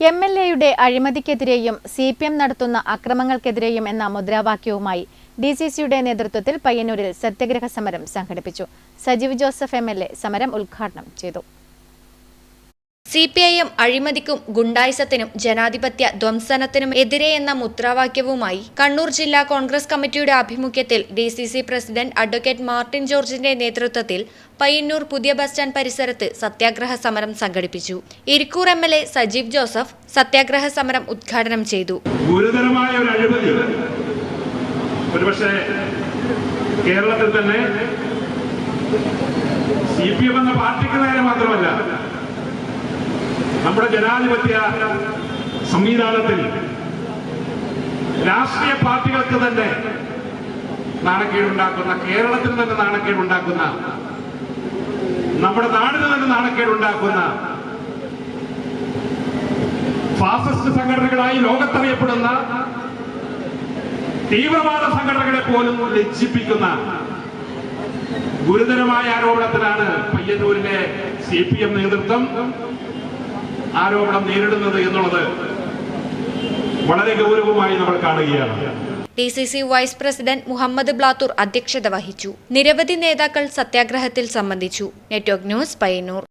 എം.എൽ.എയുടെ അഴിമതിക്കെതിരെയും CPM നടത്തുന്ന അക്രമങ്ങൾക്കെതിരെയും എന്ന മുദ്രാവാക്യവുമായി DCCയുടെ നേതൃത്വത്തിൽ പയ്യന്നൂരിൽ സത്യാഗ്രഹ സമരം സംഘടിപ്പിച്ചു. സജീവ് ജോസഫ് MLA സമരം ഉദ്ഘാടനം ചെയ്തു. CPIM അഴിമതിക്കും ഗുണ്ടായിസത്തിനും ജനാധിപത്യ ധ്വംസനത്തിനും എതിരെ എന്ന മുദ്രാവാക്യവുമായി കണ്ണൂർ ജില്ലാ കോൺഗ്രസ് കമ്മിറ്റിയുടെ ആഭിമുഖ്യത്തിൽ DCC പ്രസിഡന്റ് അഡ്വക്കേറ്റ് മാർട്ടിൻ ജോർജിന്റെ നേതൃത്വത്തിൽ പയ്യന്നൂർ പുതിയ ബസ് സ്റ്റാൻഡ് പരിസരത്ത് സത്യാഗ്രഹ സമരം സംഘടിപ്പിച്ചു. ഇരിക്കൂർ MLA സജീവ് ജോസഫ് സത്യാഗ്രഹ സമരം ഉദ്ഘാടനം ചെയ്തു. ഗുരുതരമായ ഒരു അഴിമതി ഒരുപക്ഷേ കേരളത്തിൽ തന്നെ CPM എന്ന പാർട്ടിക്ക് നേരെ മാത്രമല്ല നമ്മുടെ ജനാധിപത്യ സംവിധാനത്തിൽ രാഷ്ട്രീയ പാർട്ടികൾക്ക് തന്നെ നാണക്കേടുണ്ടാക്കുന്ന, കേരളത്തിൽ തന്നെ നാണക്കേടുണ്ടാക്കുന്ന, നമ്മുടെ നാടിന് തന്നെ നാണക്കേടുണ്ടാക്കുന്ന ഫാസിസ്റ്റ് സംഘടനകളായി ലോകത്തറിയപ്പെടുന്ന തീവ്രവാദ സംഘടനകളെ പോലും ലജ്ജിപ്പിക്കുന്ന ഗുരുതരമായ ആരോപണത്തിലാണ് പയ്യന്നൂരിലെ CPM നേതൃത്വം ആരോപണം നേരിടുന്നത് എന്നുള്ളത് വളരെ ഗൗരവമായി നമ്മൾ കാണുകയാണ്. DCC vice president Muhammad Blathur അധ്യക്ഷത വഹിച്ചു. നിരവധി നേതാക്കൾ സത്യാഗ്രഹത്തിൽ സംബന്ധിച്ചു. Network news, Payyanur.